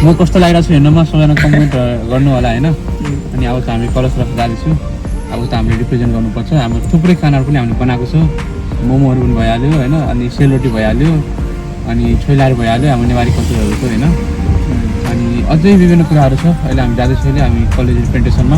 म कस्तो लागिरहेको छु हेर्नुमा सबैजना कमेन्ट गर्नु होला होइन। अनि अब त हामी कलेजतर्फ जाँदैछु। अब त हामीले रिप्रेजेन्ट गर्नुपर्छ। हाम्रो थुप्रै खानाहरू पनि हामीले बनाएको छौँ। मोमोहरू पनि भइहाल्यो होइन, अनि सेलरोटी भइहाल्यो, अनि छोइलाहरू भइहाल्यो हाम्रो नेवारी कल्चरहरूको होइन। अनि अझै विभिन्न कुराहरू छ। अहिले हामी जाँदैछौँ अहिले हामी कलेज रिप्रेजेन्टेसनमा।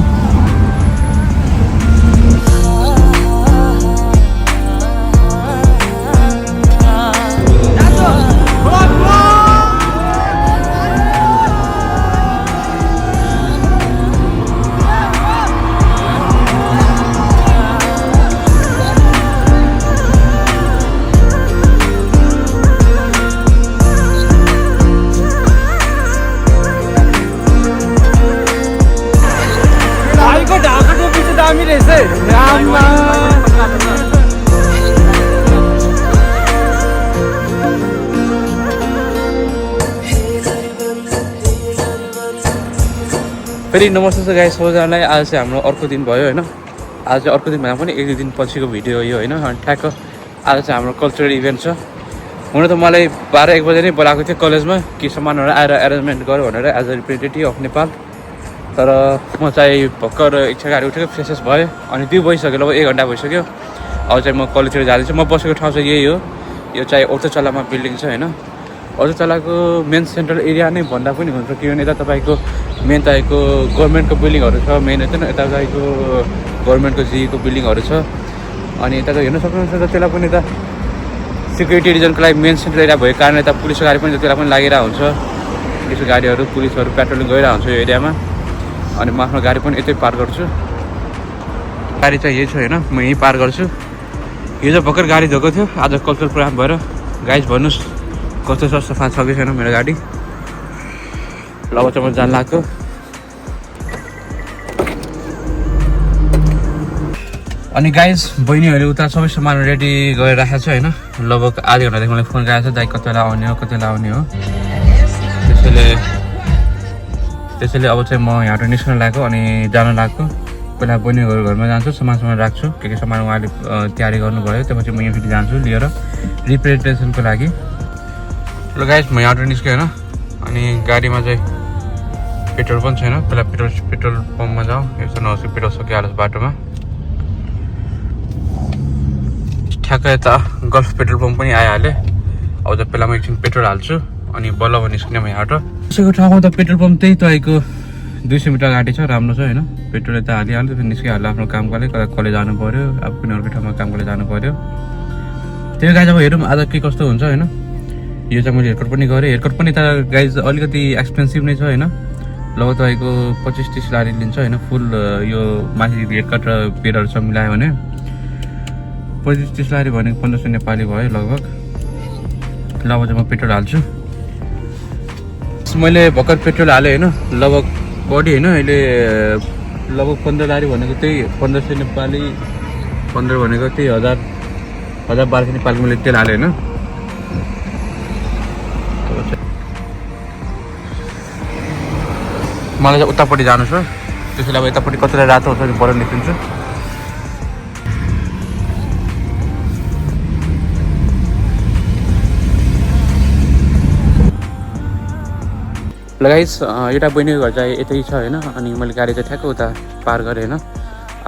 फेरि नमस्ते छ गाइस सबैजनालाई। आज चाहिँ हाम्रो अर्को दिन भयो होइन। आज चाहिँ अर्को दिन भन्दा पनि 1-2 दिन पछिको भिडियो यो होइन। अनि ठ्याक्क आज चाहिँ हाम्रो कल्चरल इभेन्ट छ। हुन त मलाई 12-1 बजे नै बोलाएको थियो कलेजमा कि सामानहरू आएर एरेन्जमेन्ट गर्यो भनेर as a representative of Nepal. तर म चाहिँ भर्खर इच्छा गाडी उठेको फ्रेसेस भयो अनि 2 बजिसक्यो, लगभग 1 घन्टा भइसक्यो। अब चाहिँ म कलेजतिर जाँदैछु। म बसेको ठाउँ चाहिँ यही हो। यो चाहिँ औरतचल्लामा बिल्डिङ छ होइन। औरतचल्लाको मेन सेन्ट्रल एरिया नै भन्दा पनि हुन्छ, किनभने यता तपाईँको मेन तपाईँको गभर्मेन्टको बिल्डिङहरू छ। मेन होइन, यता तपाईँको गभर्मेन्टको जीको बिल्डिङहरू छ। अनि यता त हेर्न सक्नुहुन्छ त त्यसलाई पनि यता सिक्युरिटी रिजनको लागि मेन सेन्ट्रल एरिया भएको कारण यता पुलिसको गाडी पनि त्यसलाई पनि लागिरहेको हुन्छ। पुलिसको गाडीहरू पुलिसहरू पेट्रोलिङ गरिरहेको हुन्छ यो एरियामा। अनि म आफ्नो गाडी पनि यतै पार्क गर्छु। गाडी चाहिँ यही छ होइन, म यहीँ पार्क गर्छु। हिजो भर्खर गाडी धोएको थियो, आज कल्चरल प्रोग्राम भएर। गाइज भन्नुहोस् कस्तो छ, सफा छ कि छैन मेरो गाडी। ल अब चाहिँ म जान लाग्छु। अनि गाइज बहिनीहरूले उता सबै सामान रेडी गरेर राखेको छ होइन। लगभग आधा घन्टादेखि मलाई फोन गएको छ, दाइ कति बेला आउने हो कति बेला आउने हो। त्यसैले अब चाहिँ म यहाँबाट निस्कन लागेको अनि जान लागेको। पहिला बहिनीहरू घरमा जान्छु, सामान राख्छु, के सामान उहाँले तयारी गर्नुभयो। त्यसपछि म यहाँ फेरि जान्छु लिएर रिप्रेजेन्टेसनको लागि। ल गाइज म यहाँबाट निस्केँ होइन। अनि गाडीमा चाहिँ पेट्रोल पनि छैन। पहिला पेट्रोल पम्पमा जाउँ। यस्तो नहोस् कि पेट्रोल सकिहालोस् बाटोमा। ठ्याक्कै यता गल्फ पेट्रोल पम्प पनि आइहालेँ। अब चाहिँ पहिला म एकछिन पेट्रोल हाल्छु अनि बल्ल अब निस्किने म यहाँबाट। बसेको ठाउँमा त पेट्रोल पम्प त्यही तपाईँको 200 मिटर अगाडि छ, राम्रो छ होइन। पेट्रोल यता हालिहाल्यो फेरि निस्किहाल्यो आफ्नो कामको लागि। कता कलेज जानु पऱ्यो, अब कुनै अर्को ठाउँमा कामको लागि जानु पऱ्यो। त्यो गाइज अब हेरौँ आज के कस्तो हुन्छ होइन। यो चाहिँ मैले हेयरकट पनि गरेँ। हेयरकट पनि त गाइज अलिकति एक्सपेन्सिभ नै छ होइन। लगभग तपाईँको 25-30 लारी लिन्छ होइन। फुल यो माथि हेयरकट र बेडहरू सब मिलायो भने 25-30 लारी भनेको 1500 नेपाली भयो लगभग। ल अब चाहिँ म पेट्रोल हाल्छु। मैले भर्खर पेट्रोल हालेँ होइन। लगभग बढी होइन, अहिले लगभग 15 लारी भनेको त्यही 1500 नेपाली, 15 भनेको त्यही 1000-1200 नेपालीको मैले तेल हालेँ होइन। मलाई चाहिँ उतापट्टि जानु छ, त्यसैले अब यतापट्टि कतिलाई रातो हुन्छ भने बर निस्किन्छु। ल गाइस एउटा बहिनीको घर चाहिँ यतै छ होइन। अनि मैले गाडी चाहिँ ठ्याक्क उता पार गरेँ होइन।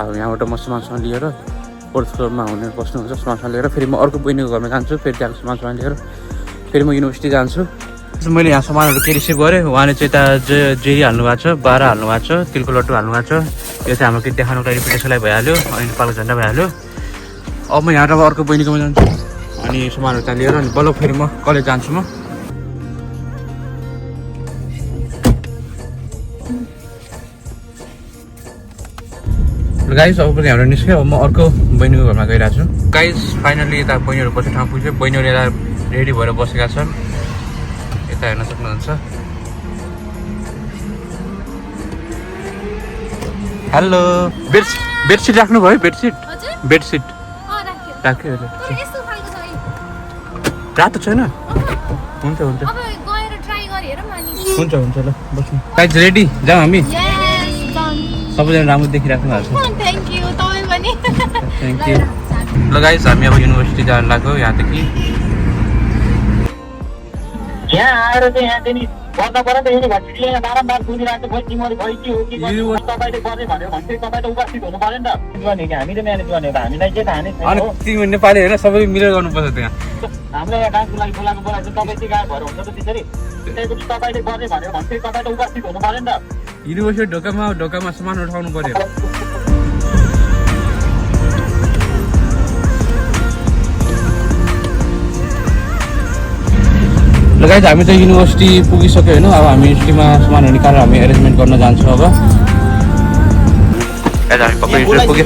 अब यहाँबाट म सामान लिएर 4th फ्लोरमा हुने बस्नुहुन्छ, सामान लिएर फेरि म अर्को बहिनीको घरमा जान्छु। फेरि त्यहाँको सामान लिएर फेरि म युनिभर्सिटी जान्छु। मैले यहाँ सामानहरू के रिसिभ गरेँ। उहाँले चाहिँ यता जेरी हाल्नु भएको छ, बाह्र हाल्नु भएको छ, तिलको लड्डु हाल्नु भएको छ। यो चाहिँ हाम्रो के देखाउनुको लागि रिप्रेजेन्टेसनलाई भइहाल्यो अनि नेपालको झन्डा भइहाल्यो। अब म यहाँबाट अर्को बहिनीकोमा जान्छु अनि सामानहरू त्यहाँ लिएर अनि बल्ल फेरि म कलेज जान्छु। म गाइस अब पनि हाम्रो निस्क्यो। अब म अर्को बहिनीको घरमा गइरहेको छु। गाइस फाइनली यता बहिनीहरू बसेको ठाउँ पुग्यो। बहिनीहरू यता रेडी भएर बसेका छन्, यता हेर्न सक्नुहुन्छ। हेलो, बेडसिट राख्नुभयो? बेडसिट राख्यो रातो छैन? हुन्छ हुन्छ हुन्छ हुन्छ ल बस्नु। गाइस रेडी जाउँ हामी? सबैजना राम्रो देखिराख्नु भएको छ। Thank you. ल गाइस हामी अब युनिभर्सिटी जान लाग्यो यहाँदेखि। गर्दा पर्यो त युनिभर्सिटीले बारम्बार सुनिरहेको छ, खोइ तिमीहरू खोइ के हो के गर्नु, तपाईँले गर्ने भन्यो भने चाहिँ तपाईँ त उपस्थित हुनु पर्यो नि त। गर्ने कि हामीले म्यानेज गर्ने हो त, हामीलाई के थाहा नै छैन अनि हो। तिमी नेपाली होइन, सबै मिलेर गर्नुपर्छ त्यहाँ। हामीलाई यहाँ डान्सको लागि बोलाएको चाहिँ तपाईँ चाहिँ गाह्रो भएर हुन्छ त त्यसरी। त्यसपछि तपाईँले गर्ने भन्यो भने चाहिँ तपाईँ त उपस्थित हुनु पर्यो नि त। युनिभर्सिटी ढोकामा सामान उठाउनु पर्यो। ल गाइज हामी चाहिँ युनिभर्सिटी पुगिसक्यो होइन। अब हामी युनिभर्सिटीमा सामानहरू निकालेर हामी एरेन्जमेन्ट गर्न जान्छौँ। अब गाइज हामी पक्कै युनिभर्सिटी पुग्यो।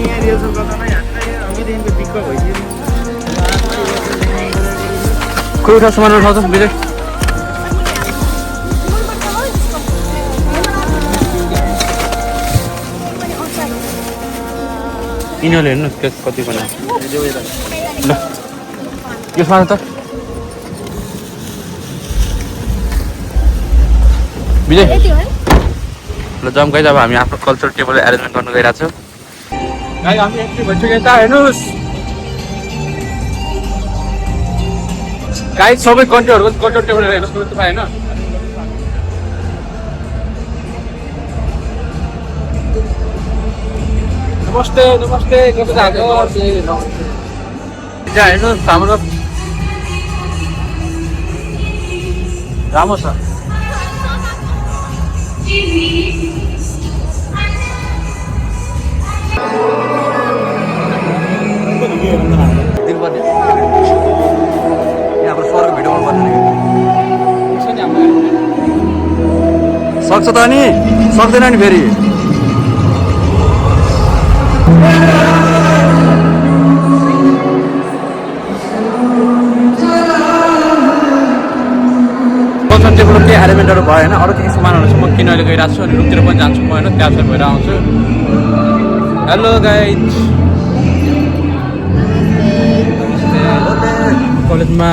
कोही उठा सामान उठाउँछ विजय। यिनीहरूले हेर्नु कति बनाएको ल यो सामान त विजय। ल जाउँ गाइज, अब हामी आफ्नो कल्चर टेबल एरेन्जमेन्ट गर्न गइरहेको छौँ। गाइज हामी एन्ट्री भइसक्यो यता हेर्नुहोस्। गाइज सबै कन्ट्रीहरूको कल्चर टेबल हेर्नुहोस् तपाईँ होइन। नमस्ते नमस्ते कस्तो छ त्यहाँ हेर्नुहोस् हाम्रो राम्रो छ। दिनुपर्ने यहाँको स्वरको भिडियो गर्नु सक्छ त नि सक्दैन नि फेरि। टेबल केही एलिमेन्टहरू भयो होइन, अरू केही सामानहरू छ म किन अहिले गइरहेको छु अनि रुमतिर पनि जान्छु म होइन, त्यहाँ भएर आउँछु। हेलो गाइज, कलेजमा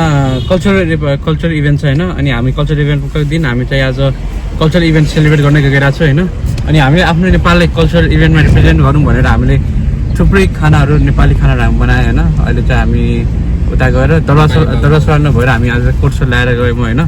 कल्चरल इभेन्ट छ होइन। अनि हामी कल्चरल इभेन्टको दिन हामी चाहिँ आज कल्चरल इभेन्ट सेलिब्रेट गर्न गइरहेको छु होइन। अनि हामीले आफ्नो नेपाललाई कल्चरल इभेन्टमा रिप्रेजेन्ट गरौँ भनेर हामीले थुप्रै खानाहरू नेपाली खानाहरू हामी बनायो होइन। अहिले चाहिँ हामी उता गएर दरबार नभएर हामी आज कोर्सर ल्याएर गयौँ होइन।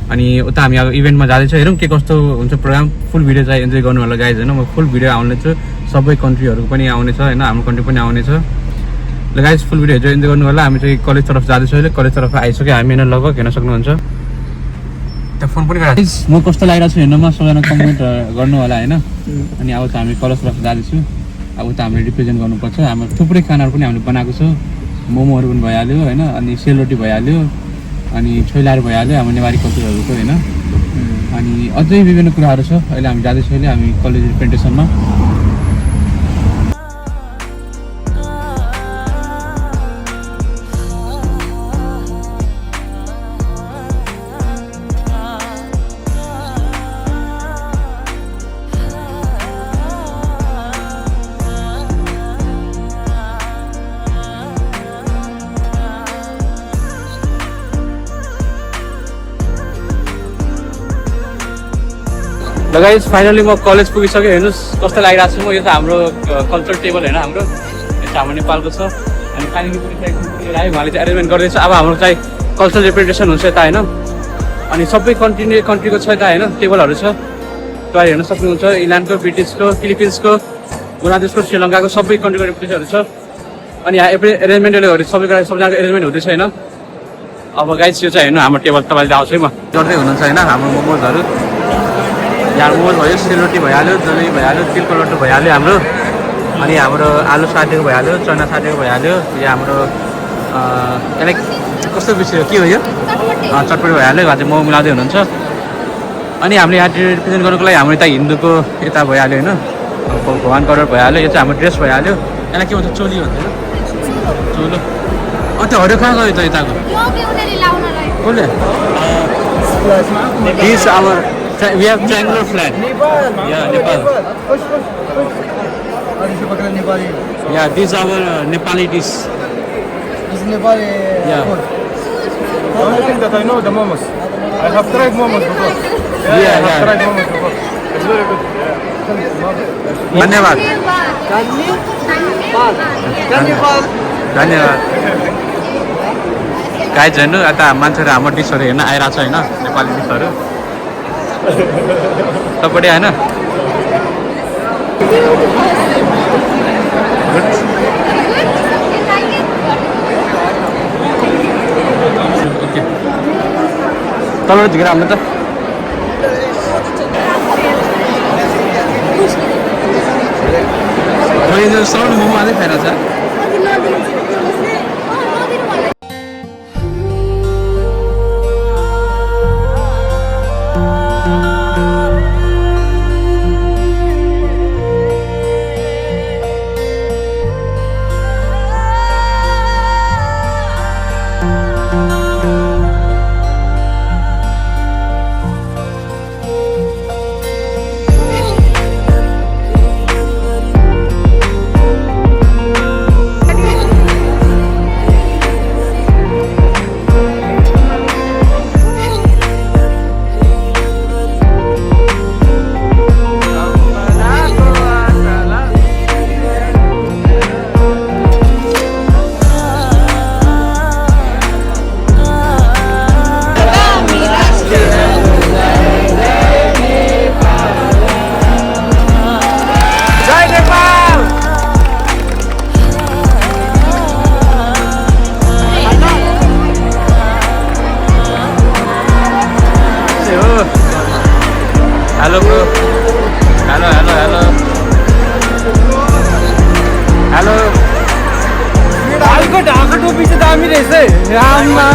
अनि उता हामी अब इभेन्टमा जाँदैछौँ, हेरौँ के कस्तो हुन्छ प्रोग्राम। फुल भिडियो चाहिँ इन्जोय गर्नु होला गाइज होइन। म फुल भिडियो आउनेछु, सबै कन्ट्रीहरू पनि आउनेछ होइन, हाम्रो कन्ट्री पनि आउनेछ। ल गाइज फुल भिडियो इन्जोय गर्नु होला। हामी चाहिँ कलेज तरफ जाँदैछौँ, अहिले कलेज तरफ आइसक्यो हामी होइन, लगभग हेर्न सक्नुहुन्छ। त्यहाँ फोन पनि गरेको म कस्तो लागिरहेको छु हेर्नुमा, सबैजना कमेन्ट गर्नु होला होइन। अनि अब चाहिँ हामी कलेज तरफ जाँदैछौँ। अब उता हामीले रिप्रेजेन्ट गर्नुपर्छ। हाम्रो थुप्रै खानाहरू पनि हामीले बनाएको छ, मोमोहरू पनि भइहाल्यो होइन, अनि सेलरोटी भइहाल्यो, अनि छोइलाहरू भइहाल्यो हाम्रो नेपाली कल्चरहरूको होइन। अनि अझै विभिन्न कुराहरू छ। अहिले हामी जाँदैछौँ, अहिले हामी कलेज रिप्रेजेन्टेसनमा। ल गाइज फाइनली म कलेज पुगिसकेँ। हेर्नुहोस् कस्तो लागिरहेको छु म। यो त हाम्रो कल्चर टेबल होइन हाम्रो, यो चाहिँ हाम्रो नेपालको छ। अनि कालिम्पोङ पनि आयो, उहाँले चाहिँ एरेन्जमेन्ट गर्दैछ। अब हाम्रो चाहिँ कल्चरल रिप्रेजेन्टेसन हुन्छ यता होइन। अनि सबै कन्ट्रीको छ यता होइन, टेबलहरू छ। तपाईँ हेर्न सक्नुहुन्छ इङ्ल्यान्डको, ब्रिटिसको, फिलिपिन्सको, बङ्गलादेशको, श्रीलङ्काको सबै कन्ट्रीको रिप्रेजेन्टेसनहरू छ। अनि यहाँ एरेन्जमेन्टले गर्दै सबैजनाको एरेन्जमेन्ट हुँदैछ होइन। अब गाइज यो चाहिँ हेर्नु हाम्रो टेबल तपाईँले आउँछ है म गर्दै हुनुहुन्छ होइन। हाम्रो मोमोजहरू यहाँ मोमोज भयो, सेलरोटी भइहाल्यो, जलेबी भइहाल्यो, तिलको लड्डु भइहाल्यो हाम्रो। अनि हाम्रो आलु साटेको भइहाल्यो, चना साटेको भइहाल्यो। यो हाम्रो यसलाई कस्तो विषय हो के हो यो चटपटी भइहाल्यो। उहाँ चाहिँ मोमो मिलाउँदै हुनुहुन्छ। अनि हामीले यहाँ रिप्रेजेन्ट गर्नुको लागि हाम्रो यता हिन्दूको यता भइहाल्यो होइन, भगवान कलर भइहाल्यो। यो चाहिँ हाम्रो ड्रेस भइहाल्यो। यसलाई के भन्छ चोली भन्छ होइन, चोलो। त्यो हरियो कहाँ गयो त यताको कसले? We have triangular flag. Yeah, Nepal. Yeah, these are our Nepali dish. This is Nepali Yeah. food. One thing that I know the momos. I have tried momos before. Yeah, I have yeah. tried momos before. It's very good. धन्यवाद धन्यवाद। Guys हेर्नु यता मान्छेहरू हाम्रो डिसहरू हेर्न आइरहेको छ होइन, नेपाली डिसहरू। सब बढ़िया है ना? ओके तलबाट झिकेर हाल्नु त साउन्ड मोमो अझै खाएर छ hello bro hello hello hello hello भाइको ढाका टोपी चाहिँ दामी रहेछ है आम्मा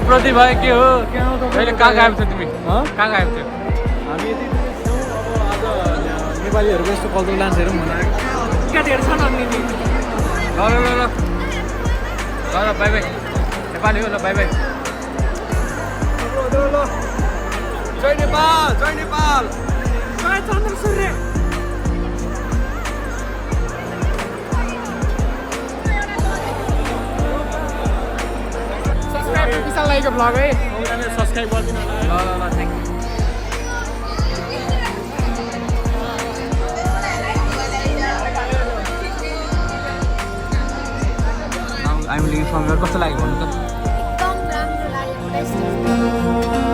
प्रदीप भाइ के हो अहिले कहाँ गएको थियो तिमी कहाँ गएको थियो हामी यति छौँ अब आज नेपालीहरूको यस्तो कल्चरल डान्स हेरौँ भनेर केटाहरू छन् अनि ल बाई बाई नेपाली हो ल बाई बाई जय नेपाल जय नेपाल जय चन्द्र सूर्य विशाल लागेको भ्लग है सब्सक्राइब गरिदिनु होला ल थ्याङ्क यू आइम लिङ सङ्ग कस्तो लाग्यो भन्नु त एकदम राम्रो लाग्यो